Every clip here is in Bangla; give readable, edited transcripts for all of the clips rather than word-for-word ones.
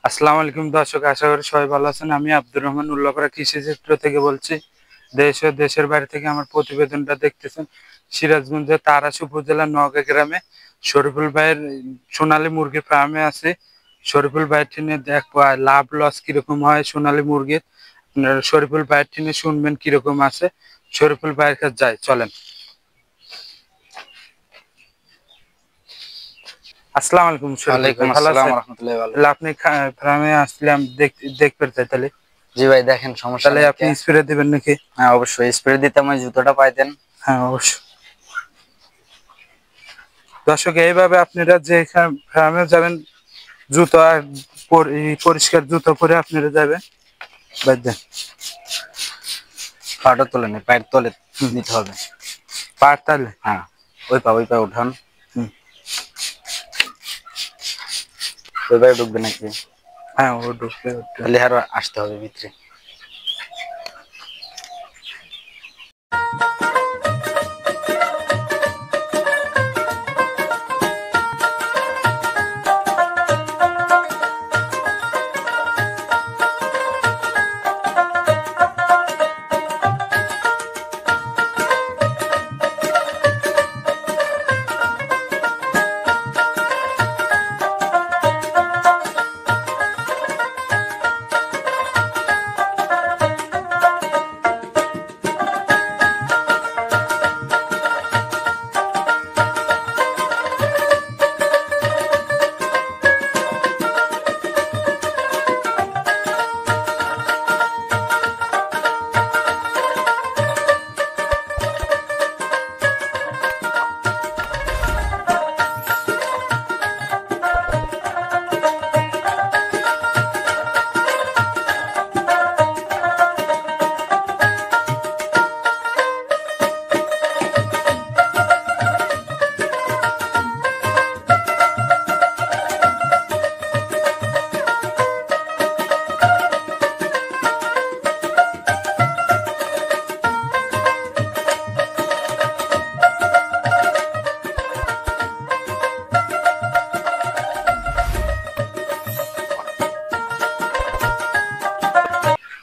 আসসালামু আলাইকুম দর্শক, আশা করি সবাই ভালো আছেন। আমি আব্দুর রহমান উল্লাপাড়া কৃষি ক্ষেত্র থেকে বলছি। দেশ ও দেশের বাইরে থেকে আমার প্রতিবেদনটা দেখতেছেন। সিরাজগঞ্জের তারাস উপজেলার নওগাঁ গ্রামে শরীফুল ভাইয়ের সোনালী মুরগি ফার্মে আছে। শরীফুল ভাইয়ের টিনে দেখবো লাভ লস কিরকম হয় সোনালী মুরগির। আপনারা শরীফুল ভাইয়ের টিনে শুনবেন কিরকম আছে। শরীফুল ভাইয়ের কাছে যাই, চলেন। আসসালামু আলাইকুম শরীফুল ভাই, ওয়ালাইকুম ভালো আসসালাম আছেন? রহমতুল্লাহ। ভালো। তাহলে আপনি ফার্মে আসলাম দেখতে চাই তাহলে। জি ভাই, দেখেন, সমস্যা তাহলে নেই আপনি কে। স্প্রে দিবেন নাকি? হ্যাঁ, অবশ্যই স্প্রে দিতে আমার জুতোটা পাইতেন। হ্যাঁ, অবশ্যই। দর্শক, এইভাবে আপনারা যে ফার্মে যাবেন, জুতো আর পরিষ্কার জুতো পরে আপনারা যাবেন। বাদ দেন। পাটা তোলে নেই, পায়ের তলে দিতে হবে। পার তাহলে। হ্যাঁ, ওই পা উঠান। ওই পায়ে ঢুকবে নাকি? হ্যাঁ, ও ঢুকবে। তাহলে আরো আসতে হবে ভিতরে।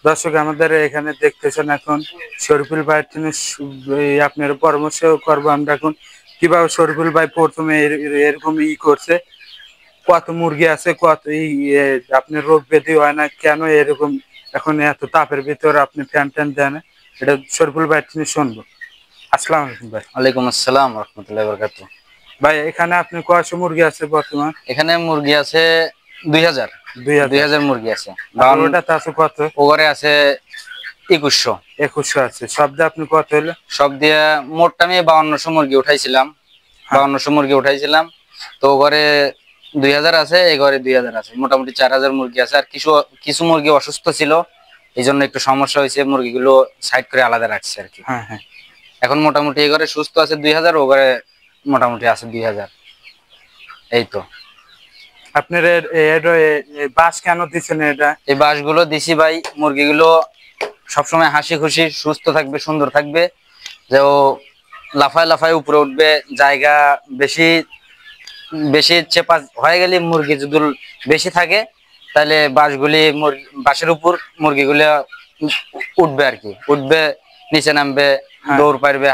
দর্শক, আমাদের এখানে দেখতেছেন এখন শরীফুল ভাইয়ের টিনে আপনার পরামর্শ করবো আমরা এখন কিভাবে শরীফুল ভাই প্রথমে এরকম করছে, কত মুরগি আছে, কত আপনার রোগ ব্যাধি হয় না কেন এরকম, এখন এত তাপের ভিতরে আপনি ফ্যান ট্যান দেন, এটা শরীফুল ভাই তিনি শুনবো। আসসালামু আলাইকুম ভাই। ওয়ালাইকুম আসসালাম রহমতুল্লাহ বরকাতুহ। ভাই, এখানে আপনি কয়শো মুরগি আছে বর্তমান? এখানে মুরগি আছে 2000। 2000। 2000 মুরগি আছে। ওটাতে আছে কত? ওখানে আছে 2100। 2100 আছে। সব দিয়ে আপনি কত হলো? সব দিয়ে মোট আমি 5200 মুরগি উঠাইছিলাম। হ্যাঁ। 5200 মুরগি উঠাইছিলাম। তো ঘরে 2000 আছে, এই ঘরে 2000 আছে, মোটামুটি 4000 মুরগি আছে। আর কিছু কিছু মুরগি অসুস্থ ছিল, এই জন্য একটু সমস্যা হয়েছে, মুরগিগুলো সাইড করে আলাদা রাখছে আর কি। হ্যাঁ হ্যাঁ। এখন মোটামুটি এই ঘরে সুস্থ আছে 2000, ও ঘরে মোটামুটি আছে 2000। এই তো। আপনার বাস কেন দিচ্ছেন এটা? এই বাঁশগুলো দিছি ভাই, মুরগিগুলো সবসময় হাসি খুশি সুস্থ থাকবে, সুন্দর থাকবে, যে ও লাফায় লাফায় উপরে উঠবে। জায়গা বেশি বেশি চেপা হয়ে গেলে, মুরগি যদি বেশি থাকে তাহলে বাঁশের উপর মুরগিগুলো উঠবে আর কি, উঠবে, নিচে নামবে, হ্যাঁ। দৌড় পারবে।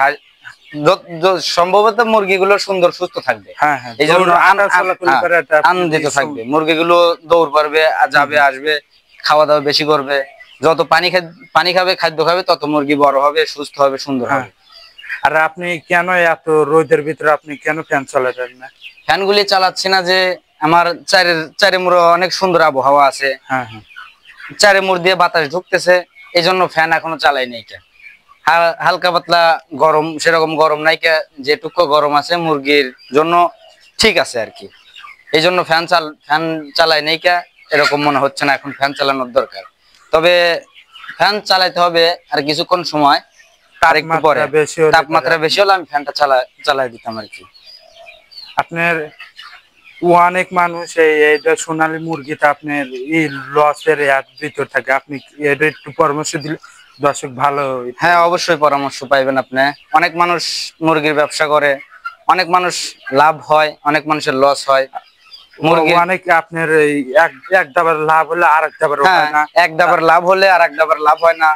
সম্ভবত মুরগিগুলো সুন্দর সুস্থ থাকবে। হ্যাঁ হ্যাঁ, এই জন্য আনন্দিত আনন্দিত থাকবে মুরগিগুলো, দৌড় পারবে, যাবে আসবে, খাওয়া দাওয়া বেশি করবে। যত পানি খাবে, খাদ্য খাবে, তত মুরগি বড় হবে, সুস্থ হবে, সুন্দর হবে। আর আপনি কেন এত রোদের ভিতরে আপনি কেন ফ্যান চালাতেন না? ফ্যানগুলি চালাচ্ছি না যে আমার চারে মুড়ো অনেক সুন্দর আবহাওয়া আছে। হ্যাঁ হ্যাঁ। চারে মুড় দিয়ে বাতাস ঢুকতেছে, এই জন্য ফ্যান এখনো চালাই নাই। হালকা পাতলা গরম, সেরকম গরম নাই, যেটুকু গরম আছে মুরগির জন্য ঠিক আছে আর কি। এই জন্য ফ্যান চালাই নাই। এরকম মনে হচ্ছে না এখন ফ্যান চালানোর দরকার। তবে ফ্যান চালাইতে হবে আর কিছুক্ষণ সময়, আর একটু পরে তাপমাত্রা বেশি হলে আমি ফ্যানটা চালাই দিতাম আর কি। আপনার অনেক মানুষ এইটা সোনালী মুরগিটা আপনার এই লসের ভিতর থাকে, আপনি এটা একটু পরামর্শ দিলে দর্শক ভালো। হ্যাঁ, অবশ্যই পরামর্শ পাইবেন আপনি। অনেক মানুষ মুরগির ব্যবসা করে, অনেক মানুষ লাভ হয়, অনেক মানুষের লস হয়। মুরগি অনেক আপনার এই এক দাবার লাভ হলে আর এক দাবার হ্যাঁ হয় না। এক দাবার লাভ হলে আর এক দাবার লাভ হয় না,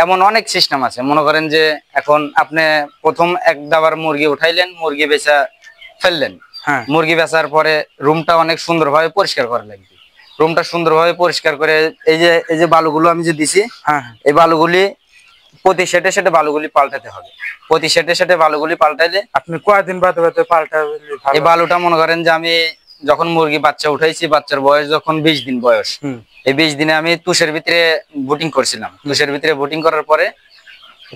এমন অনেক সিস্টেম আছে। মনে করেন যে এখন আপনি প্রথম এক দাবার মুরগি উঠাইলেন, মুরগি বেচা ফেললেন, হ্যাঁ মুরগি বেচার পরে রুমটা অনেক সুন্দরভাবে পরিষ্কার করা লাগবে। রুমটা সুন্দরভাবে পরিষ্কার করে এই যে বালুগুলো আমি যে দিছি, হ্যাঁ এই বালুগুলি প্রতি সেটে সেটে বালুগুলি পাল্টাতে হবে। প্রতি সেটে সেটে বালুগুলি পাল্টাইলে আপনি কয়দিন বাদে বাদে পাল্টালে ভালো? এই বালুটা মনে করেন যে আমি যখন মুরগি বাচ্চা উঠাইছি, বাচ্চার বয়স যখন 20 দিন বয়স, হুম এই 20 দিনে আমি তুষের ভিতরে বুটিং করছিলাম। তুষের ভিতরে বুটিং করার পরে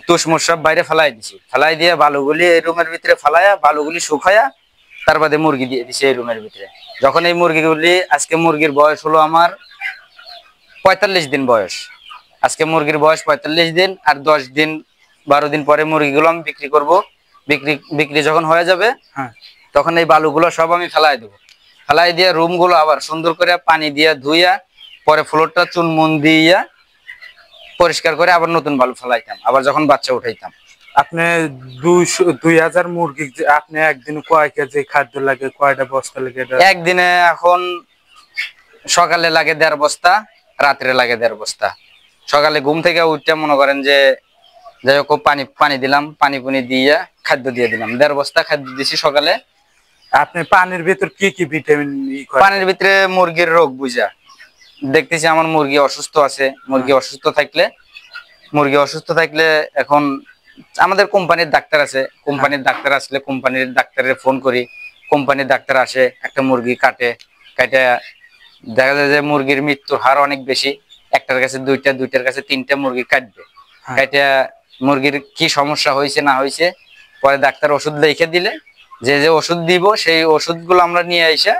তুষ মুষ সব বাইরে ফেলাই দিছি, ফেলাই দিয়ে বালুগুলি এই রুমের ভিতরে ফেলাইয়া বালুগুলি শুকাইয়া তার বাদে মুরগি দিয়ে দিছি এই রুমের ভিতরে। যখন এই মুরগিগুলি, আজকে মুরগির বয়স হলো আমার 45 দিন বয়স, আজকে মুরগির বয়স 45 দিন, আর 10 দিন 12 দিন পরে মুরগিগুলো আমি বিক্রি করব। বিক্রি যখন হয়ে যাবে হ্যাঁ তখন এই বালুগুলো সব আমি ফেলাই দেবো। ফেলাই দিয়ে রুমগুলো আবার সুন্দর করে পানি দিয়ে ধুইয়া, পরে ফ্লোরটা চুনমুন দিয়া পরিষ্কার করে আবার নতুন বালু ফেলাইতাম, আবার যখন বাচ্চা উঠাইতাম। আপনি 2000 মুরগি আপনি একদিন কয় কেজি খাদ্য লাগে, কয়টা বস্তা লাগে এটা? একদিনে এখন সকালে লাগে 1.5 বস্তা, রাত্রে লাগে 1.5 বস্তা। সকালে ঘুম থেকে উঠতে মনে করেন যে যাই হোক পানি দিলাম, পানি দিয়ে খাদ্য দিয়ে দিলাম, 1.5 বস্তা খাদ্য দিছি সকালে। আপনি পানির ভিতর কি কি ভিটামিন করেন? পানির ভিতরে মুরগির রোগ বুঝা দেখতেছি আমার মুরগি অসুস্থ আছে। মুরগি অসুস্থ থাকলে এখন আমাদের কোম্পানির ডাক্তার আছে, কোম্পানির ডাক্তার আসলে কোম্পানির ডাক্তারের ফোন করি, কোম্পানির ডাক্তার আসে, একটা মুরগি কাটে দেখা যায় যে মুরগির মৃত্যুর হার অনেক বেশি। একটার কাছে দুইটা, দুইটার কাছে তিনটা মুরগি কাটবে। কাটে মুরগির কি সমস্যা হয়েছে না হয়েছে, পরে ডাক্তার ওষুধ লিখে দিলে যে ওষুধ দিব সেই ওষুধগুলো আমরা নিয়ে এসে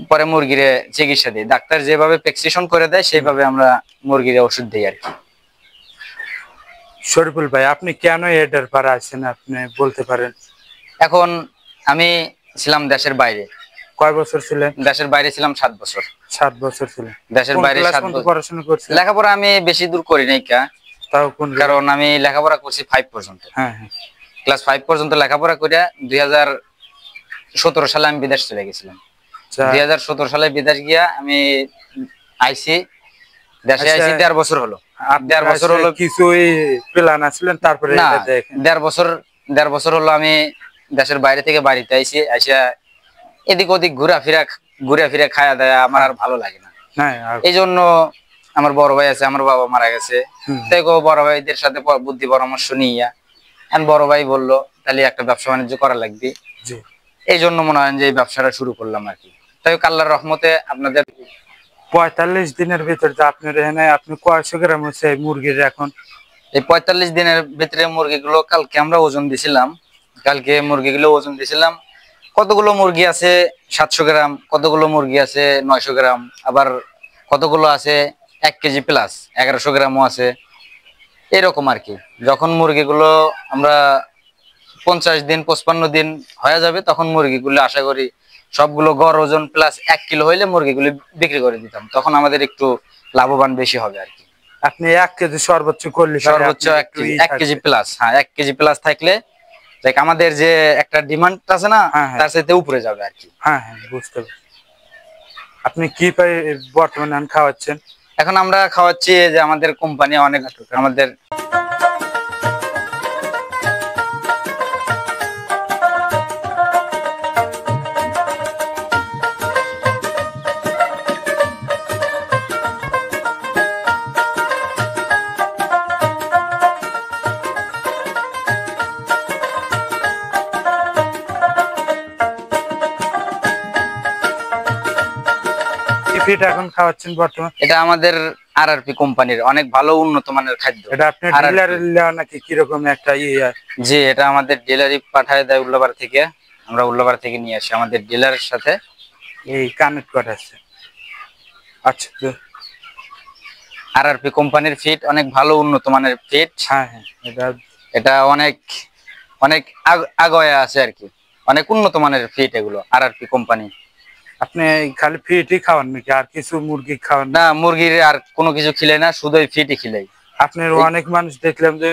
পরে মুরগিরে চিকিৎসা দিই। ডাক্তার যেভাবে প্রেসক্রিপশন করে দেয় সেইভাবে আমরা মুরগিরে ওষুধ দিই আর কি। শরীফুল ভাই, আপনি কেন এটার পারে আছেন আপনি বলতে পারেন? এখন আমি ছিলাম দেশের বাইরে। কয় বছর ছিলেন? দেশের বাইরে ছিলাম 7 বছর। 7 বছর ছিলেন দেশের বাইরে 7 বছর পড়াশোনা করছেন? লেখাপড়া আমি বেশি দূর করি নাই, তাও কোন? কারণ আমি লেখাপড়া করছি 5 পর্যন্ত। হ্যাঁ হ্যাঁ, ক্লাস 5 পর্যন্ত লেখাপড়া করে 2017 সালে আমি বিদেশ চলে গেছিলাম। 2017 সালে বিদেশ গিয়া আমি আইসি, দেশে আইসি 1.5 বছর হলো। 1.5 বছর হলো কিছুই প্ল্যান আসলেন, তারপরে না, এটা দেখেন। 1.5 বছর হলো আমি দেশের বাইরে থেকে বাড়িতে আইসি। আইসা এদিক ওদিক ঘুরা ফিরা খাওয়া দাওয়া আমার আর ভালো লাগে না। এই জন্য আমার বড় ভাই আছে, আমার বাবা মারা গেছে, তাই বড় ভাইদের সাথে বুদ্ধি পরামর্শ নিয়ে বড় ভাই বললো তাহলে একটা ব্যবসা বাণিজ্য করা লাগবে। এই জন্য মনে হয় যে এই ব্যবসাটা শুরু করলাম আর কি। তাই আল্লাহর রহমতে আপনাদের 45 দিনের ভিতর যে আপনার এখানে আপনি কয়শো গ্রাম হচ্ছে মুরগির এখন? এই 45 দিনের ভিতরে মুরগিগুলো কালকে আমরা ওজন দিছিলাম। কতগুলো মুরগি আছে 700 গ্রাম, কতগুলো মুরগি আছে 900 গ্রাম, আবার কতগুলো আছে 1 কেজি প্লাস 1100 গ্রামও আছে, এরকম আর কি। যখন মুরগিগুলো আমরা 50 দিন 55 দিন হয়ে যাবে তখন মুরগিগুলো আশা করি সবগুলো গড় ওজন প্লাস 1 কিলো হইলে মুরগিগুলো বিক্রি করে দিতাম, তখন আমাদের একটু লাভবান বেশি হবে আর কি। আপনি 1 কেজি সর্বোচ্চ করলে সর্বোচ্চ 1 কেজি প্লাস, হ্যাঁ 1 কেজি প্লাস থাকলে আমাদের যে একটা ডিমান্ড আছে না, তার সাথে উপরে যাবে আর কি। হ্যাঁ হ্যাঁ, বুঝতে পারছি। আপনি কি পাই বর্তমানে খাওয়াচ্ছেন? এখন আমরা খাওয়াচ্ছি যে আমাদের কোম্পানি অনেক আমাদের ফিট এখন খাওয়াচ্ছেন বর্তমানে? এটা আমাদের আরআরপি কোম্পানির অনেক ভালো উন্নত মানের খাদ্য। এটা আপনি ডিলারে নাকি কি রকম একটা জি, এটা আমাদের ডিলারই পাঠায় দেয় উল্লাপাড়া থেকে, আমরা উল্লাপাড়া থেকে নিয়ে আসি, আমাদের ডিলারের সাথে এই কানেক্ট করা আছে। আচ্ছা, আরআরপি কোম্পানির ফিট অনেক ভালো উন্নত মানের ফিট। হ্যাঁ হ্যাঁ, এটা অনেক অনেক আগায়া আছে আর কি, অনেক উন্নত মানের ফিট এগুলো আরআরপি কোম্পানি। আপনি খালি ফিটই খাওয়ান নাকি আর কিছু মুরগি খাওয়ান? না, মুরগির আর কোনো কিছু খিলাই না, শুধু ফিটই খিলাই। আপনার অনেক মানুষ দেখলাম যে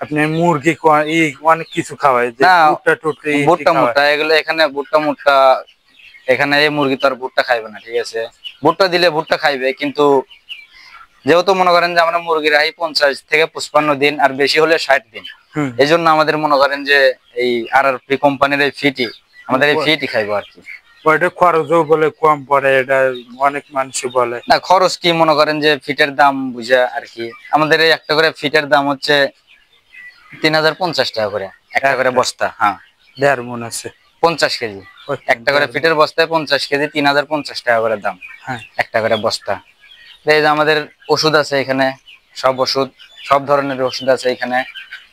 আপনি মুরগি অনেক কিছু খাওয়ায়, যে ভুট্টা টুট্টা ভুট্টা মুট্টা এগুলো এখানে ভুট্টা মুট্টা এখানে এই মুরগি তো আর ভুট্টা খাইবে না, ঠিক আছে। ভুট্টা দিলে ভুট্টা খাইবে, কিন্তু যেহেতু মনে করেন যে আমরা মুরগি রাখি 50 থেকে 55 দিন, আর বেশি হলে 60 দিন। এই জন্য আমাদের মনে করেন যে এই RRP কোম্পানির এই ফিটি, আমাদের এই ফিটি খাইবো আর কি। ওইটা খরচও বলে কম পড়ে, এটা অনেক মানুষ বলে। না, খরচ কি মনে করেন যে ফিটের দাম বুঝা আর কি, আমাদের এই একটা করে ফিটের দাম হচ্ছে 3050 টাকা করে একটা করে বস্তা। হ্যাঁ, 1.5 মণ আছে, 50 কেজি একটা করে ফিটের বস্তায় 50 কেজি, 3050 টাকা করে দাম একটা করে বস্তা। এই যে আমাদের ওষুধ আছে এখানে, সব ওষুধ, সব ধরনের ওষুধ আছে এখানে।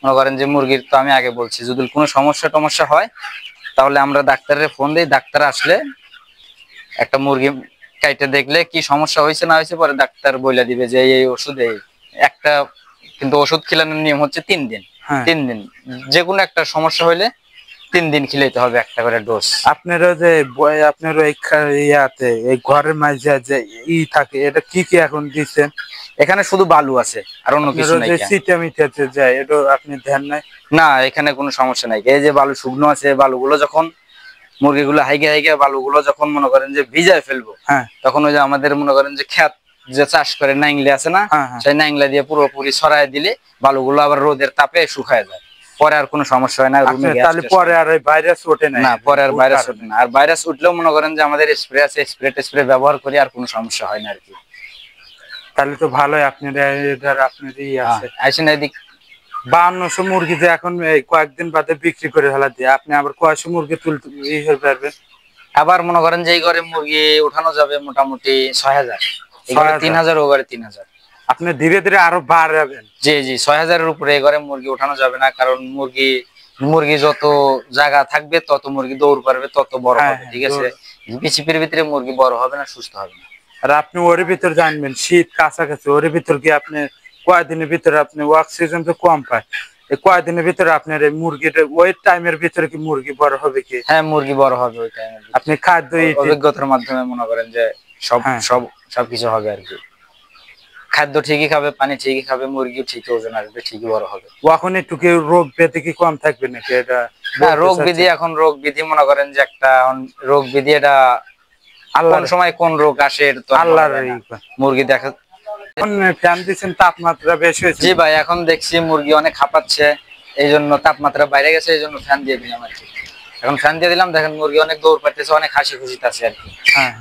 মনে করেন যে মুরগির তো আমি আগে বলছি, যদি কোনো সমস্যা হয় তাহলে আমরা ডাক্তারের ফোন দিই, ডাক্তার আসলে একটা মুরগি কাইটে দেখলে কি সমস্যা হয়েছে না হয়েছে, পরে ডাক্তার বলে দিবে যে এই ওষুধ এই একটা। কিন্তু ওষুধ খিলানোর নিয়ম হচ্ছে 3 দিন। 3 দিন যে কোনো একটা সমস্যা হইলে 3 দিন খিলাইতে হবে একটা করে ডোজ। আপনারও যে আপনার ইয়াতে এই ঘরের মাঝে যে থাকে, এটা কি কি এখন দিচ্ছেন? এখানে শুধু বালু আছে, আর অন্য কিছু নাই। সিটামিটাতে যায়, এটা আপনি ধ্যান নাই? না, এখানে কোনো সমস্যা নাই। এই যে বালু শুকনো আছে, বালুগুলো যখন মুরগিগুলো হাইগে বালুগুলো যখন মনে করেন যে ভিজায় ফেলবো, তখন ওই যে আমাদের মনে করেন যে ক্ষেত যে চাষ করে নাইংলে আছে না, সেই নাইংলা দিয়ে পুরোপুরি ছড়ায় দিলে বালুগুলো আবার রোদের তাপে শুকায় যায়, পরে আর কোনো সমস্যা হয় না। তাহলে পরে আর ভাইরাস ওঠে না? না, পরে আর ভাইরাস ওঠে না। আর ভাইরাস উঠলেও মনে করেন যে আমাদের স্প্রে আছে, স্প্রে ব্যবহার করি, আর কোনো সমস্যা হয় না আর কি। তাহলে তো ভালোই, আপনারই আছে। আইসেন এদিক। 5200 মুরগি যে এখন কয়েকদিন বাদে বিক্রি করে ফেলা দিয়ে, আপনি আবার কয়শো মুরগি তুলতে পারবেন? আবার মনে করেন যে এই ঘরে মুরগি উঠানো যাবে মোটামুটি 6000, 3000, ও ঘরে 3000। আপনি ধীরে ধীরে আরো বাড়াবেন? জি জি, 6000 এর উপরে এই ঘরে মুরগি উঠানো যাবে না, কারণ মুরগি যত জায়গা থাকবে তত মুরগি দৌড় পারবে, তত বড় হবে, ঠিক আছে। পিছিপির ভিতরে মুরগি বড় হবে না, সুস্থ হবে না। আর আপনি ওর ভিতর জানবেন শীত কাছাকাছি, ওর ভিতর কি আপনি কয়েকদিনের ভিতরে আপনি অক্সিজেন তো কম পায়, এই কয়েকদিনের ভিতরে আপনার এই মুরগিটা ওই টাইমের ভিতরে কি মুরগি বড় হবে কি? হ্যাঁ, মুরগি বড় হবে ওই টাইমে। আপনি খাদ্য অভিজ্ঞতার মাধ্যমে মনে করেন যে সবকিছু হবে আর কি। খাদ্য ঠিকই খাবে, পানি ঠিকই খাবে, মুরগি ঠিকই ওজন আসবে, ঠিকই বড় হবে। এখন একটু কি রোগ ব্যাধি কি কম থাকবে নাকি? এটা রোগ বিধি, এখন রোগ বিধি মনে করেন যে একটা রোগ বিধি, এটা কোন সময় কোন রোগ আসে তো আল্লাহর মুরগি দেখা। ফ্যান দিচ্ছেন, তাপমাত্রা বেশি হয়েছে? জি ভাই, এখন দেখছি মুরগি অনেক হাঁপাচ্ছে, এই জন্য তাপমাত্রা বাইরে গেছে, এই জন্য ফ্যান দিয়ে দিলাম আর কি। এখন ফ্যান দিয়ে দিলাম, দেখেন মুরগি অনেক দৌড় পাইতেছে, অনেক হাসি খুশিতে আছে আর কি। হ্যাঁ।